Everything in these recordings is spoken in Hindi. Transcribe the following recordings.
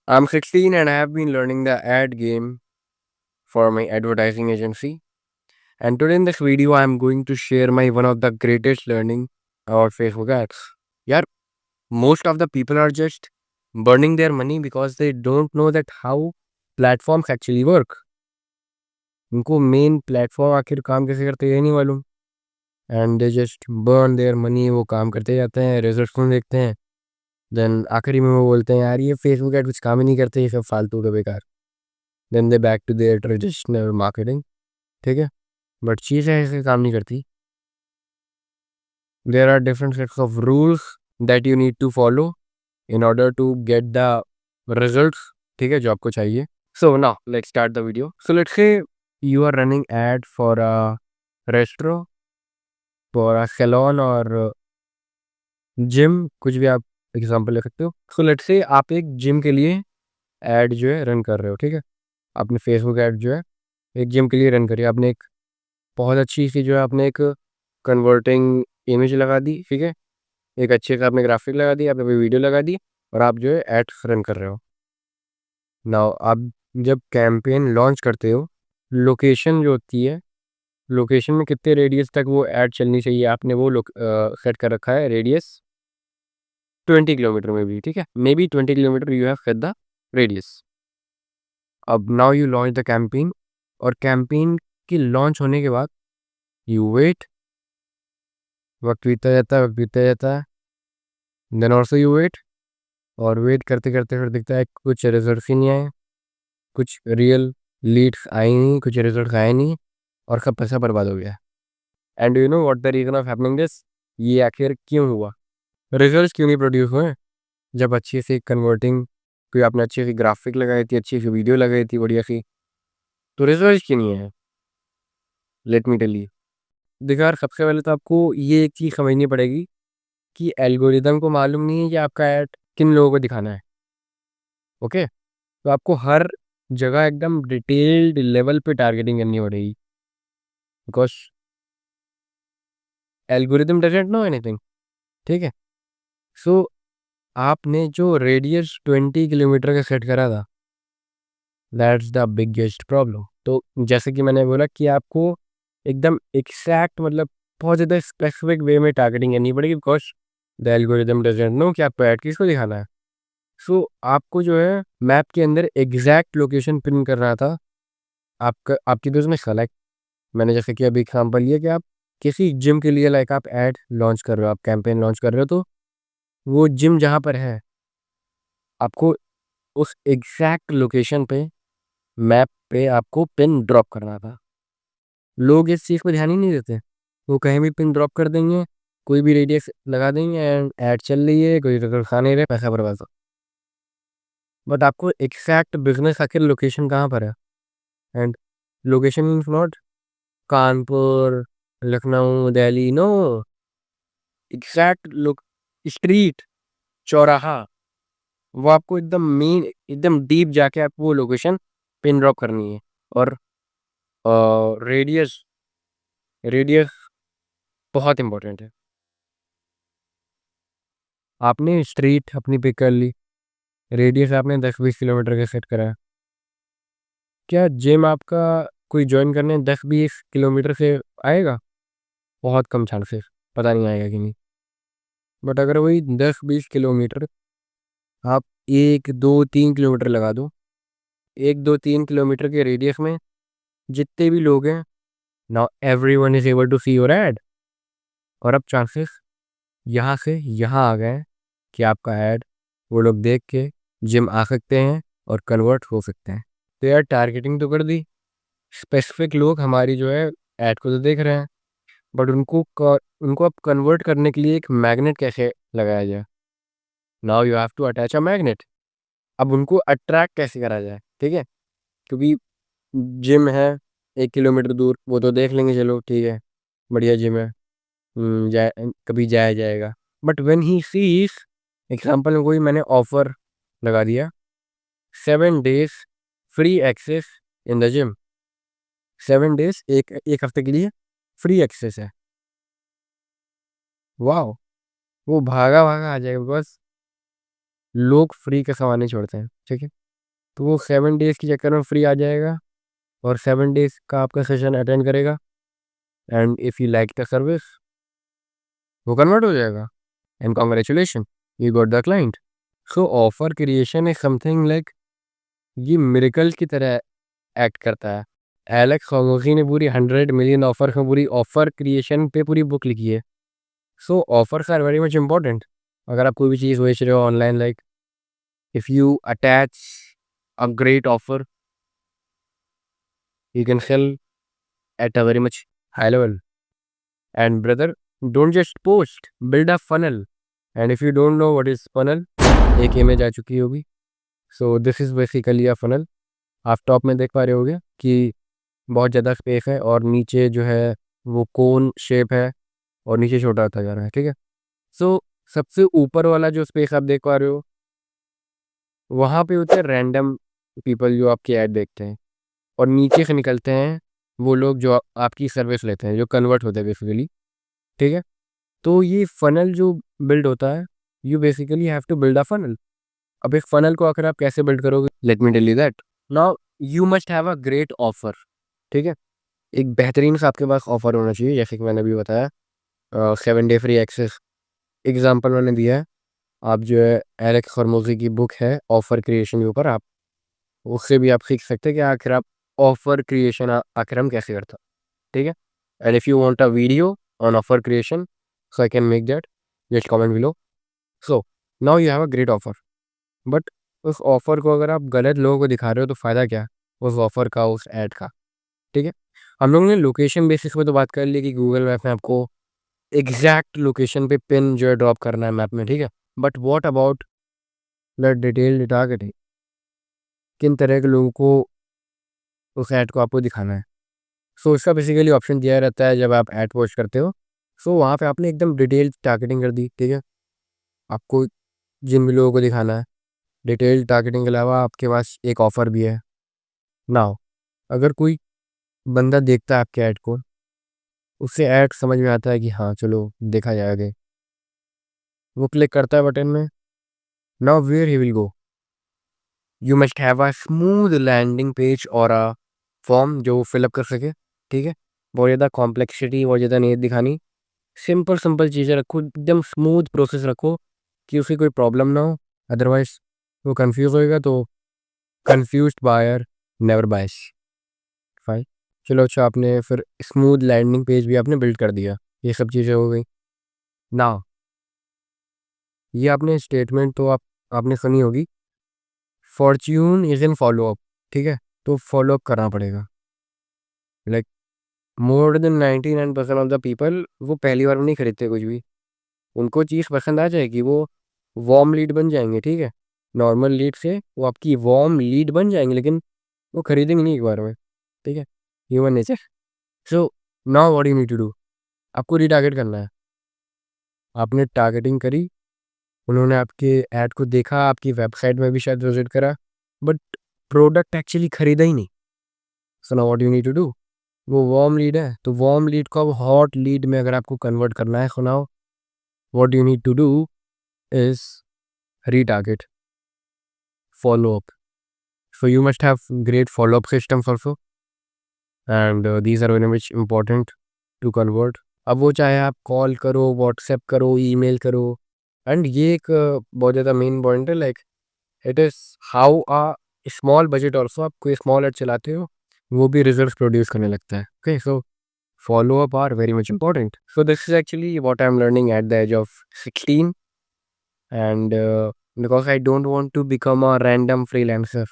I'm 16 and I have been learning the ad game for my advertising agency. And today in this video, I'm going to share my one of the greatest learning about Facebook ads. Yeah, most of the people are just burning their money because they don't know that how platforms actually work. उनको मेन प्लेटफॉर्म आखिर काम कैसे करते हैं ये नहीं मालूम and they just burn their money वो काम करते जाते हैं रिजल्ट्स नहीं देखते हैं देन आखिरी में वो बोलते हैं यार ये फेसबुक ऐड कुछ काम ही नहीं करते ये सब फालतू का बेकार then they back to their traditional marketing ठीक है बट चीज़ें ऐसे काम नहीं करती there are different sets of rules that you need to follow in order to get the results ठीक है जो आपको चाहिए so now let's start the video so let's say you are running ad for a restaurant for a salon और जिम कुछ भी आप एग्जांपल ले सकते हो सो लेट्स से आप एक जिम के लिए ऐड जो है रन कर रहे हो ठीक है आपने फेसबुक ऐड जो है एक जिम के लिए रन करी आपने एक बहुत अच्छी सी जो है आपने एक कन्वर्टिंग इमेज लगा दी ठीक है एक अच्छे से आपने ग्राफिक लगा दी आपने वीडियो लगा दी और आप जो है एड्स रन कर रहे हो नाउ आप जब कैंपेन लॉन्च करते हो लोकेशन जो होती है लोकेशन में कितने रेडियस तक वो ऐड चलनी चाहिए आपने वो सेट कर रखा है रेडियस 20 किलोमीटर में भी ठीक है maybe 20 kilometre you have set the radius अब now you launch the campaign और कैंपेन की लॉन्च होने के बाद यू वेट वक्त बीतता जाता है वक्त बीतता जाता है देन ऑल्सो यू वेट और वेट करते करते फिर दिखता है कुछ रिजल्ट ही नहीं आए कुछ रियल लीड्स आई नहीं कुछ रिजल्ट आए नहीं और सब पैसा बर्बाद हो गया and you know what the reason of happening this ये आखिर क्यों हुआ रिजल्ट क्यों नहीं प्रोड्यूस हुए जब अच्छी सी कन्वर्टिंग कोई आपने अच्छी सी ग्राफिक लगाई थी अच्छी सी वीडियो लगाई थी बढ़िया सी तो रिजल्ट क्यों नहीं है लेट मी टेल यू देखो यार सबसे पहले तो आपको ये एक चीज़ समझनी पड़ेगी कि एल्गोरिदम को मालूम नहीं है कि आपका ऐड किन लोगों को दिखाना है ओके तो आपको हर जगह एकदम डिटेल्ड लेवल पे टारगेटिंग करनी पड़ेगी because algorithm doesn't know anything ठीक है सो आपने जो रेडियस 20 किलोमीटर का सेट करा था दैट्स द बिगेस्ट प्रॉब्लम तो जैसे कि मैंने बोला कि आपको एकदम एग्जैक्ट मतलब बहुत ज़्यादा स्पेसिफिक वे में टारगेटिंग करनी पड़ेगी because the algorithm doesn't know कि आपको ऐड किसको दिखाना है सो आपको जो है मैप के अंदर एग्जैक्ट लोकेशन पिन करना था आपका आपकी बिजनेस का लाइक मैंने जैसे कि अभी एग्जाम्पल लिया कि आप किसी जिम के लिए लाइक आप ऐड लॉन्च कर रहे हो आप कैंपेन लॉन्च कर रहे हो तो वो जिम जहाँ पर है आपको उस एग्जैक्ट लोकेशन पे मैप पे आपको पिन ड्रॉप करना था लोग इस चीज़ पर ध्यान ही नहीं देते वो कहीं भी पिन ड्रॉप कर देंगे कोई भी रेडियस लगा देंगे एंड ऐड चल रही है कोई रिजल्ट खा नहीं रहे पैसा बर्बाद बट आपको एग्जैक्ट बिजनेस आखिर लोकेशन कहाँ पर है and location means not Kanpur Lucknow Delhi no exact लोग स्ट्रीट चौराहा वो आपको एकदम मेन एकदम डीप जाके आपको वो लोकेशन पिन ड्रॉप करनी है और रेडियस रेडियस बहुत इंपॉर्टेंट है आपने स्ट्रीट अपनी पिक कर ली रेडियस आपने 10-20 किलोमीटर का सेट करा है क्या जिम आपका कोई ज्वाइन करने 10-20 किलोमीटर से आएगा बहुत कम चांसेस पता नहीं आएगा कि नहीं बट अगर वही 10-20 किलोमीटर आप 1-2-3 किलोमीटर लगा दो 1-2-3 किलोमीटर के रेडियस में जितने भी लोग हैं now everyone is able to see your ad और अब चांसेस यहाँ से यहाँ आ गए हैं कि आपका ऐड वो लोग देख के जिम आ सकते हैं और कन्वर्ट हो सकते हैं तो यार टारगेटिंग तो कर दी स्पेसिफिक लोग हमारी जो है ऐड को तो देख रहे हैं बट उनको अब कन्वर्ट करने के लिए एक मैग्नेट कैसे लगाया जाए now you have to attach a magnet अब उनको अट्रैक्ट कैसे करा जाए ठीक है क्योंकि जिम है 1 किलोमीटर दूर वो तो देख लेंगे चलो ठीक है बढ़िया जिम है जाए कभी जाया जाएगा but when he sees example में कोई मैंने ऑफर लगा दिया 7 days free access in the gym 7 days एक हफ्ते के लिए फ्री एक्सेस है वाह वो भागा भागा आ जाएगा बस लोग फ्री के सामान नहीं छोड़ते हैं, ठीक है। तो वो 7 डेज़ के चक्कर में फ्री आ जाएगा और 7 डेज़ का आपका सेशन अटेंड करेगा and if you like the service वो कन्वर्ट हो जाएगा and congratulation you got the client. So offer creation is something like ये मिरेकल की तरह एक्ट करता है। एलेक्स होमोजी ने पूरी 100 मिलियन ऑफर में पूरी ऑफर क्रिएशन पे पूरी बुक लिखी है। So offers are very much important. अगर आप कोई भी चीज़ बेच रहे हो online, like if you attach a great offer you can sell at a very much high level. And brother, don't just post, build a funnel. And if you don't know what is funnel, एक इमेज आ चुकी होगी। So this is basically a funnel. आप टॉप में देख पा रहे होगे कि बहुत ज़्यादा स्पेस है और नीचे जो है वो कोन शेप है और नीचे छोटा होता जा रहा है, ठीक है। सो सबसे ऊपर वाला जो स्पेस आप देख पा रहे हो वहाँ पे होते हैं रैंडम पीपल जो आपकी ऐड देखते हैं और नीचे से निकलते हैं वो लोग जो आपकी सर्विस लेते हैं, जो कन्वर्ट होते हैं बेसिकली, ठीक है। तो ये फनल जो बिल्ड होता है, you basically have to build a funnel. अब एक फनल को आकर आप कैसे बिल्ड करोगे, let me tell you that. Now you must have a great offer, ठीक है। एक बेहतरीन सा आपके पास ऑफर होना चाहिए, जैसे कि मैंने अभी बताया 7 डे फ्री एक्सेस एग्जाम्पल मैंने दिया है। आप जो है एलेक्स हर्मोजी की बुक है ऑफर क्रिएशन के ऊपर, आप उससे भी आप सीख सकते हैं कि आखिर आप ऑफर क्रिएशन आखिर हम कैसे करता, ठीक है। And if you want a video on offer creation so I can make that, just comment below. So now you have a great offer, but उस ऑफर को अगर आप गलत लोगों को दिखा रहे हो तो फ़ायदा क्या उस ऑफर का, उस ऐड का, ठीक है। हम लोगों ने लोकेशन बेसिस पे तो बात कर ली कि गूगल मैप में आपको एग्जैक्ट लोकेशन पे पिन जो है ड्रॉप करना है मैप में, ठीक है। But what about the detailed targeting, किन तरह के लोगों को उस ऐड को आपको दिखाना है। सो इसका बेसिकली ऑप्शन दिया रहता है जब आप ऐड पोस्ट करते हो। सो वहाँ पे आपने एकदम डिटेल्ड टारगेटिंग कर दी, ठीक है। आपको जिन भी लोगों को दिखाना है, डिटेल्ड टारगेटिंग के अलावा आपके पास एक ऑफ़र भी है। नाउ अगर कोई बंदा देखता है आपके ऐड को, उससे ऐड समझ में आता है कि हाँ चलो देखा जाएगा, वो क्लिक करता है बटन में। Now where he will go, you must have a smooth landing page और अ फॉर्म जो फिलअप कर सके, ठीक है। बहुत ज़्यादा कॉम्प्लेक्सिटी बहुत ज़्यादा नहीं दिखानी, सिंपल सिंपल चीज़ें रखो, एकदम स्मूथ प्रोसेस रखो कि उसे कोई प्रॉब्लम ना हो। अदरवाइज वो कंफ्यूज होएगा, तो कंफ्यूज्ड बायर नेवर बायस। फाइन, चलो अच्छा, आपने फिर स्मूथ लैंडिंग पेज भी आपने बिल्ड कर दिया, ये सब चीज़ें हो गई। ना ये आपने स्टेटमेंट तो आपने सुनी होगी, Fortune is in follow up, ठीक है। तो फॉलो अप करना पड़ेगा। Like more than 99% of the people वो पहली बार में नहीं खरीदते कुछ भी, उनको चीज़ पसंद आ जाएगी, वो वार्म लीड बन जाएंगे, ठीक है। नॉर्मल लीड से वो आपकी वार्म लीड बन जाएंगे, लेकिन वो खरीदेंगे नहीं एक बार में, ठीक है। Human nature. So now what you need to do, आपको रीटारगेट करना है। आपने टारगेटिंग करी, उन्होंने आपके ऐड को देखा, आपकी वेबसाइट में भी शायद विजिट करा, बट प्रोडक्ट एक्चुअली खरीदा ही नहीं। So now what you need to do, वो वार्म लीड है तो वार्म लीड को अब हॉट लीड में अगर आपको कन्वर्ट करना है, so now what you need to do is retarget, follow up. So you must have great follow up systems also, and these are very much important to convert. अब वो चाहे आप कॉल करो, व्हाट्सएप करो, ईमेल करो, एंड ये एक बहुत ज़्यादा मेन पॉइंट है। Like it is how a small budget also, आप कोई स्मॉल एड चलाते हो वो भी रिजल्ट प्रोड्यूस करने लगता है। Okay, so follow up are very much important. So this is actually what I'm learning at the age of 16, and because I don't want to become a random freelancer,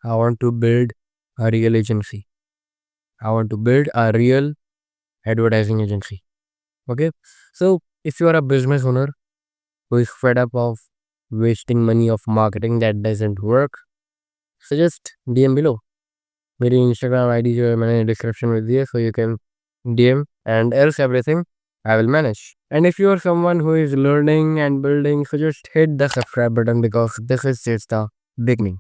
I want to build a real agency. I want to build a real advertising agency. Okay. So if you are a business owner who is fed up of wasting money of marketing that doesn't work, suggest DM below. मेरी Instagram ID जो है मैंने डिस्क्रिप्शन में दी है, so you can DM, and else everything I will manage. And if you are someone who is learning and building, so just hit the subscribe button because this is just the beginning.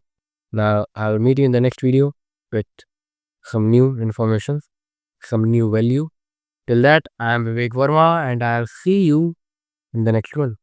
Now I'll meet you in the next video with some new information, some new value. Till that, I am Vivek Verma, and I'll see you in the next one.